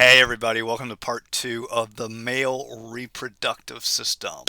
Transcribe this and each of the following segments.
Hey everybody, welcome to part 2 of the male reproductive system.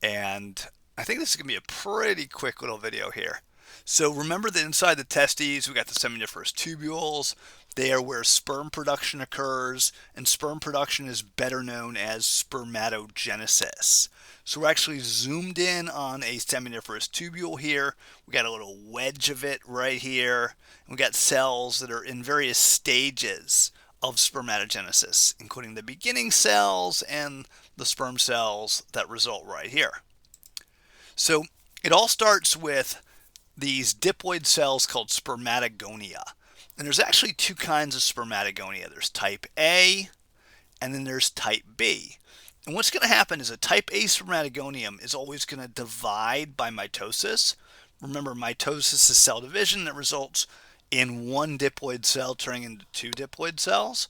And I think this is going to be a pretty quick little video here. So remember that inside the testes we got the seminiferous tubules. They are where sperm production occurs, and sperm production is better known as spermatogenesis. So we're actually zoomed in on a seminiferous tubule here. We got a little wedge of it right here. And we got cells that are in various stages of spermatogenesis, including the beginning cells and the sperm cells that result right here. So it all starts with these diploid cells called spermatogonia. And there's actually two kinds of spermatogonia. There's type A and then there's type B. And what's going to happen is a type A spermatogonium is always going to divide by mitosis. Remember, mitosis is cell division that results in one diploid cell turning into two diploid cells.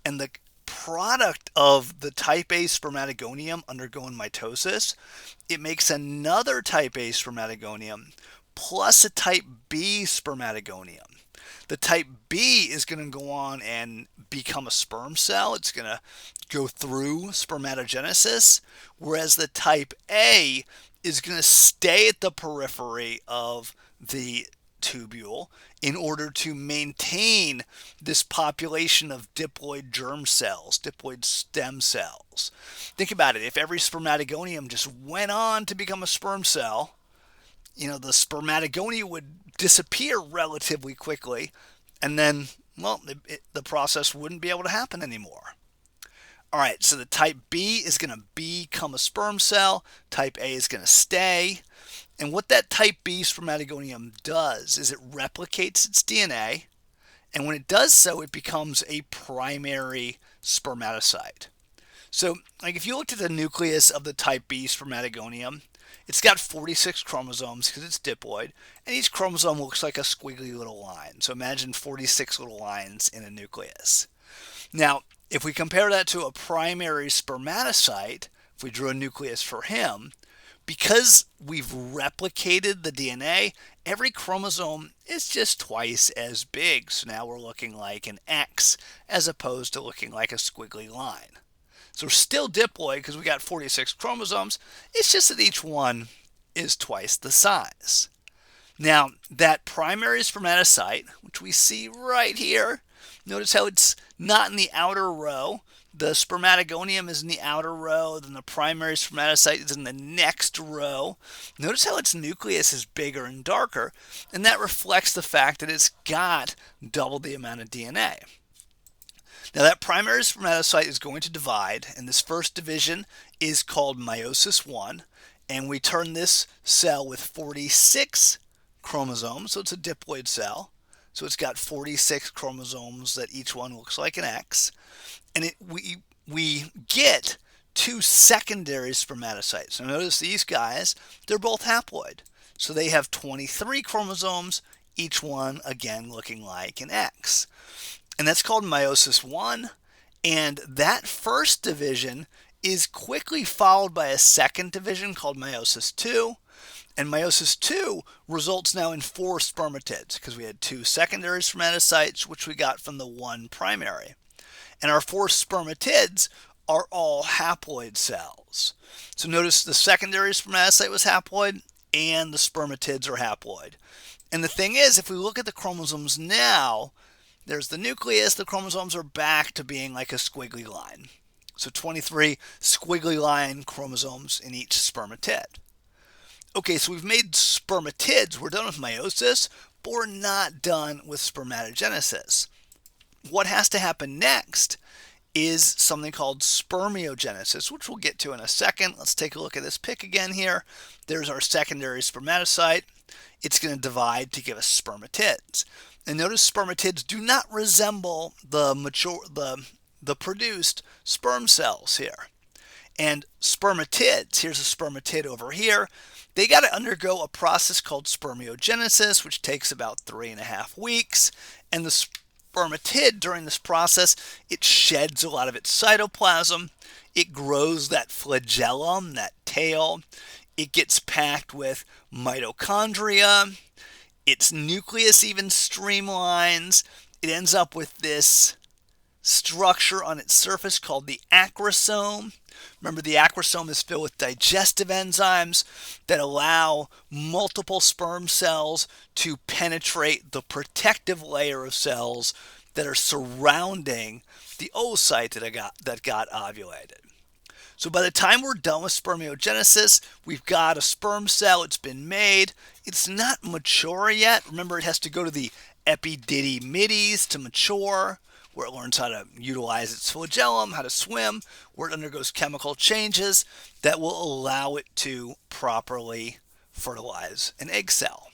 And the product of the type A spermatogonium undergoing mitosis, it makes another type A spermatogonium plus a type B spermatogonium. The type B is going to go on and become a sperm cell. It's going to go through spermatogenesis, whereas the type A is going to stay at the periphery of the tubule in order to maintain this population of diploid germ cells, diploid stem cells. Think about it. If every spermatogonium just went on to become a sperm cell, the spermatogonia would disappear relatively quickly, and then, well, the process wouldn't be able to happen anymore. All right, so the type B is going to become a sperm cell. Type A is going to stay. And what that type B spermatogonium does is it replicates its DNA. And when it does so, it becomes a primary spermatocyte. So, if you looked at the nucleus of the type B spermatogonium, it's got 46 chromosomes because it's diploid, and each chromosome looks like a squiggly little line. So imagine 46 little lines in a nucleus. Now, if we compare that to a primary spermatocyte, if we drew a nucleus for him, because we've replicated the DNA, every chromosome is just twice as big. So now we're looking like an X as opposed to looking like a squiggly line. So we're still diploid because we got 46 chromosomes. It's just that each one is twice the size. Now, that primary spermatocyte, which we see right here, notice how it's not in the outer row. The spermatogonium is in the outer row, then the primary spermatocyte is in the next row. Notice how its nucleus is bigger and darker, and that reflects the fact that it's got double the amount of DNA. Now that primary spermatocyte is going to divide, and this first division is called meiosis 1, and we turn this cell with 46 chromosomes, so it's a diploid cell. So it's got 46 chromosomes that each one looks like an X. And we get two secondary spermatocytes. So notice these guys, they're both haploid. So they have 23 chromosomes, each one again looking like an X. And that's called meiosis 1. And that first division is quickly followed by a second division called meiosis 2. And meiosis 2 results now in 4 spermatids because we had 2 secondary spermatocytes, which we got from the 1 primary. And our 4 spermatids are all haploid cells. So notice the secondary spermatocyte was haploid and the spermatids are haploid. And the thing is, if we look at the chromosomes now, there's the nucleus, the chromosomes are back to being like a squiggly line. So 23 squiggly line chromosomes in each spermatid. Okay, so we've made spermatids. We're done with meiosis, but we're not done with spermatogenesis. What has to happen next is something called spermiogenesis, which we'll get to in a second. Let's take a look at this pic again here. There's our secondary spermatocyte. It's going to divide to give us spermatids. And notice spermatids do not resemble the produced sperm cells here. And spermatids, here's a spermatid over here, they got to undergo a process called spermiogenesis, which takes about 3.5 weeks. And the spermatid, during this process, it sheds a lot of its cytoplasm. It grows that flagellum, that tail. It gets packed with mitochondria. Its nucleus even streamlines. It ends up with this structure on its surface called the acrosome. Remember, the acrosome is filled with digestive enzymes that allow multiple sperm cells to penetrate the protective layer of cells that are surrounding the oocyte that got ovulated. So by the time we're done with spermiogenesis, we've got a sperm cell. It's been made. It's not mature yet. Remember, it has to go to the epididymides to mature, where it learns how to utilize its flagellum, how to swim, where it undergoes chemical changes that will allow it to properly fertilize an egg cell.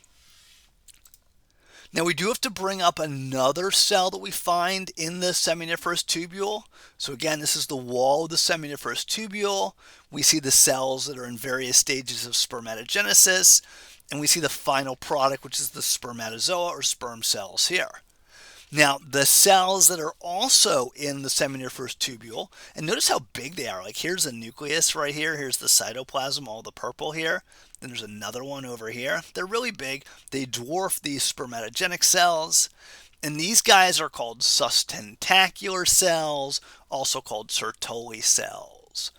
Now we do have to bring up another cell that we find in the seminiferous tubule. So again, this is the wall of the seminiferous tubule. We see the cells that are in various stages of spermatogenesis, and we see the final product, which is the spermatozoa or sperm cells here. Now, the cells that are also in the seminiferous tubule, and notice how big they are. Like here's the nucleus right here. Here's the cytoplasm, all the purple here. Then there's another one over here. They're really big. They dwarf these spermatogenic cells. And these guys are called sustentacular cells, also called Sertoli cells.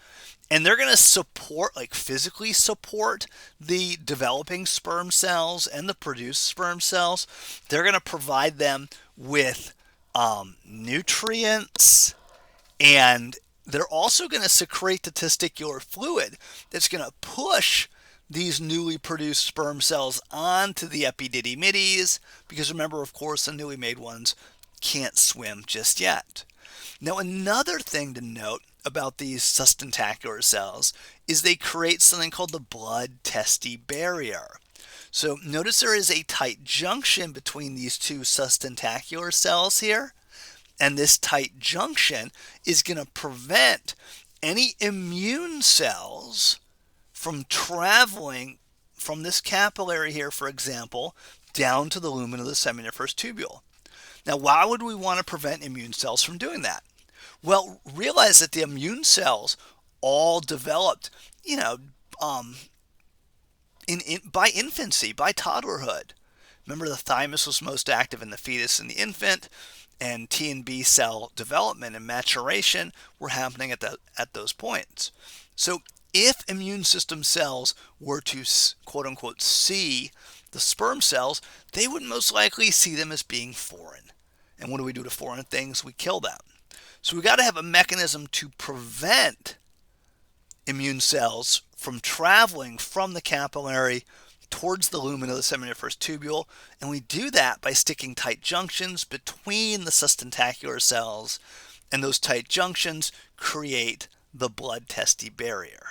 And they're going to support, like physically support, the developing sperm cells and the produced sperm cells. They're going to provide them with nutrients, and they're also going to secrete the testicular fluid that's going to push these newly produced sperm cells onto the epididymides, because remember, of course, the newly made ones can't swim just yet. Now, another thing to note about these sustentacular cells is they create something called the blood-testis barrier. So notice there is a tight junction between these two sustentacular cells here, and this tight junction is going to prevent any immune cells from traveling from this capillary here, for example, down to the lumen of the seminiferous tubule. Now, why would we want to prevent immune cells from doing that? Well, realize that the immune cells all developed, by infancy, by toddlerhood. Remember, the thymus was most active in the fetus and the infant, and T and B cell development and maturation were happening at those points. So if immune system cells were to, quote unquote, see the sperm cells, they would most likely see them as being foreign. And what do we do to foreign things? We kill them. So we got to have a mechanism to prevent immune cells from traveling from the capillary towards the lumen of the seminiferous tubule, and we do that by sticking tight junctions between the sustentacular cells, and those tight junctions create the blood-testis barrier.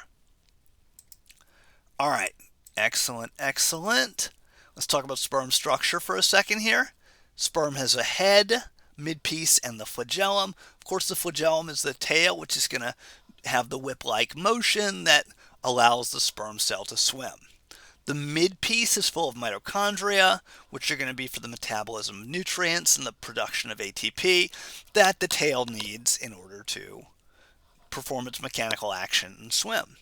All right, excellent, excellent. Let's talk about sperm structure for a second here. Sperm has a head, midpiece, and the flagellum. Of course, the flagellum is the tail, which is going to have the whip-like motion that allows the sperm cell to swim. The midpiece is full of mitochondria, which are going to be for the metabolism of nutrients and the production of ATP that the tail needs in order to perform its mechanical action and swim.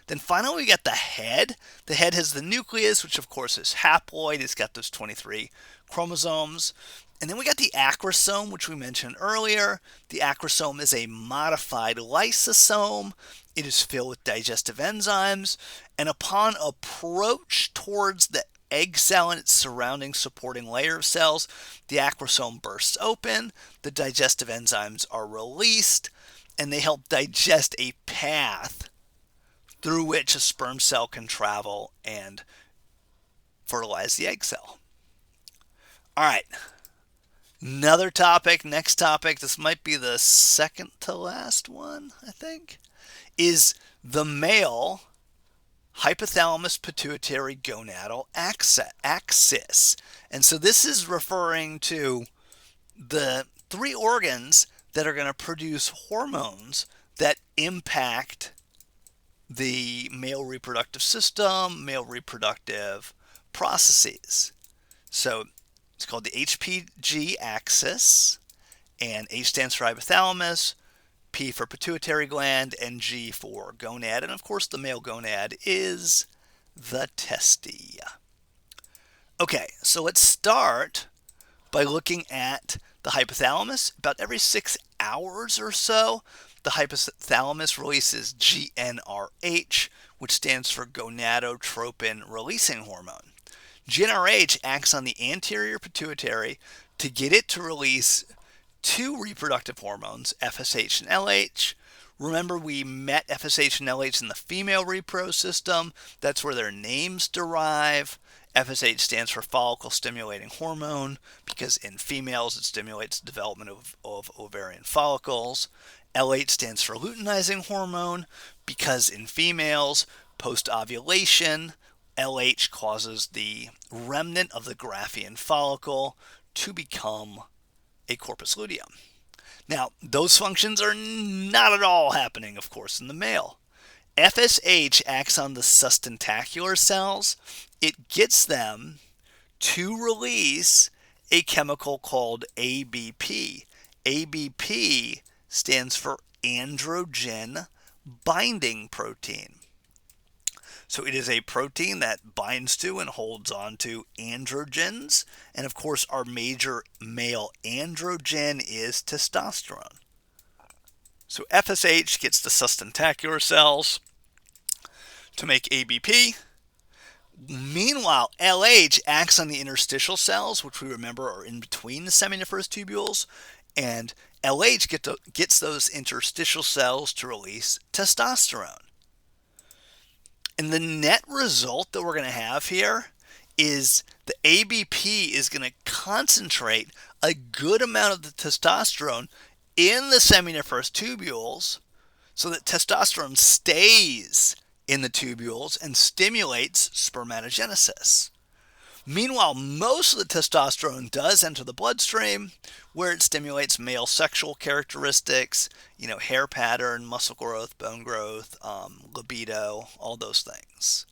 Then finally we get the head. The head has the nucleus, which of course is haploid. It's got those 23 chromosomes. And then we got the acrosome, which we mentioned earlier. The acrosome is a modified lysosome. It is filled with digestive enzymes. And upon approach towards the egg cell and its surrounding supporting layer of cells, the acrosome bursts open. The digestive enzymes are released, and they help digest a path through which a sperm cell can travel and fertilize the egg cell. All right. Another topic, next topic, this might be the second to last one, I think, is the male hypothalamus pituitary gonadal axis. And so this is referring to the three organs that are going to produce hormones that impact the male reproductive system, male reproductive processes. So it's called the HPG axis, and H stands for hypothalamus, P for pituitary gland, and G for gonad. And of course, the male gonad is the testes. Okay, so let's start by looking at the hypothalamus. About every 6 hours or so, the hypothalamus releases GnRH, which stands for gonadotropin releasing hormone. GnRH acts on the anterior pituitary to get it to release two reproductive hormones, FSH and LH. Remember, we met FSH and LH in the female repro system. That's where their names derive. FSH stands for follicle stimulating hormone because in females it stimulates the development of ovarian follicles. LH stands for luteinizing hormone because in females, post ovulation, LH causes the remnant of the Graafian follicle to become a corpus luteum. Now, those functions are not at all happening, of course, in the male. FSH acts on the sustentacular cells. It gets them to release a chemical called ABP. ABP stands for androgen binding protein. So it is a protein that binds to and holds on to androgens. And of course, our major male androgen is testosterone. So FSH gets the sustentacular cells to make ABP. Meanwhile, LH acts on the interstitial cells, which we remember are in between the seminiferous tubules. And LH gets those interstitial cells to release testosterone. And the net result that we're going to have here is the ABP is going to concentrate a good amount of the testosterone in the seminiferous tubules so that testosterone stays in the tubules and stimulates spermatogenesis. Meanwhile, most of the testosterone does enter the bloodstream where it stimulates male sexual characteristics, hair pattern, muscle growth, bone growth, libido, all those things.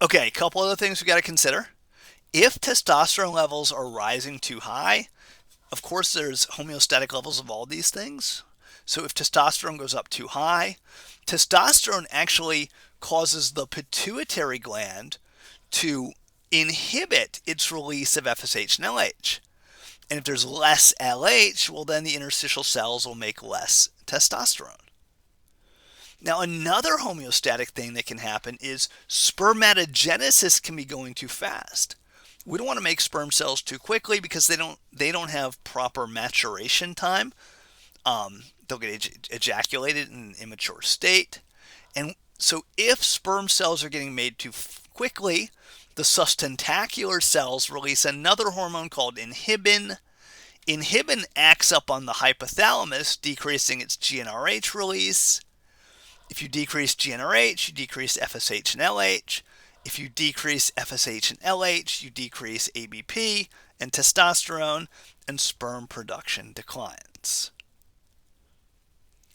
Okay, a couple other things we got to consider. If testosterone levels are rising too high, of course there's homeostatic levels of all these things. So if testosterone goes up too high, testosterone actually causes the pituitary gland to inhibit its release of FSH and LH. And if there's less LH, well, then the interstitial cells will make less testosterone. Now, another homeostatic thing that can happen is spermatogenesis can be going too fast. We don't want to make sperm cells too quickly because they don't have proper maturation time. They'll get ejaculated in an immature state. And so if sperm cells are getting made too quickly, the sustentacular cells release another hormone called inhibin. Inhibin acts up on the hypothalamus, decreasing its GnRH release. If you decrease GnRH, you decrease FSH and LH. If you decrease FSH and LH, you decrease ABP and testosterone, and sperm production declines.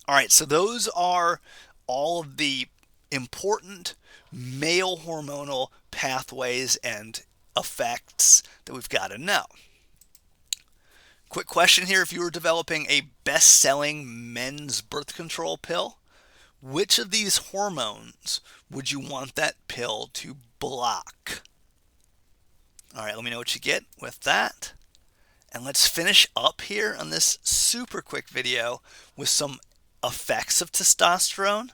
All right, so those are all of the important male hormonal pathways and effects that we've got to know. Quick question here: if you were developing a best-selling men's birth control pill, which of these hormones would you want that pill to block? All right, let me know what you get with that. And let's finish up here on this super quick video with some effects of testosterone.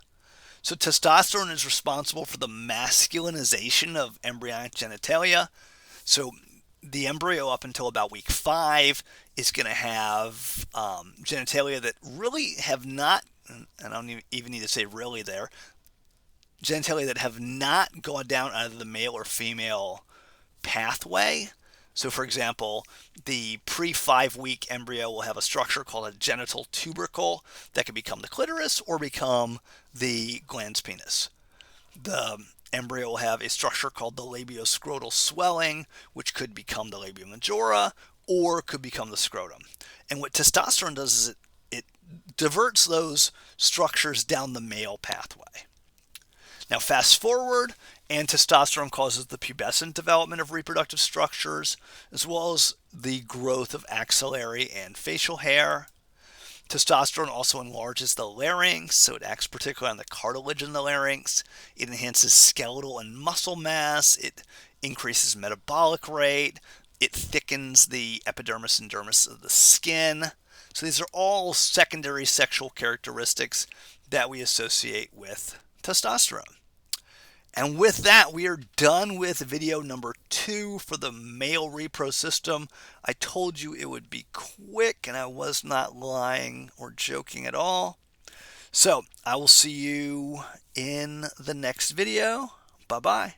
So testosterone is responsible for the masculinization of embryonic genitalia. So the embryo up until about week 5 is going to have genitalia that really have not, and I don't even need to say really there, genitalia that have not gone down either the male or female pathway. So for example, the pre-5-week embryo will have a structure called a genital tubercle that can become the clitoris or become the glans penis. The embryo will have a structure called the labioscrotal swelling, which could become the labia majora or could become the scrotum. And what testosterone does is it diverts those structures down the male pathway. Now fast forward, and testosterone causes the pubescent development of reproductive structures, as well as the growth of axillary and facial hair. Testosterone also enlarges the larynx, so it acts particularly on the cartilage in the larynx. It enhances skeletal and muscle mass. It increases metabolic rate. It thickens the epidermis and dermis of the skin. So these are all secondary sexual characteristics that we associate with testosterone. And with that, we are done with video number 2 for the male repro system. I told you it would be quick, and I was not lying or joking at all. So I will see you in the next video. Bye-bye.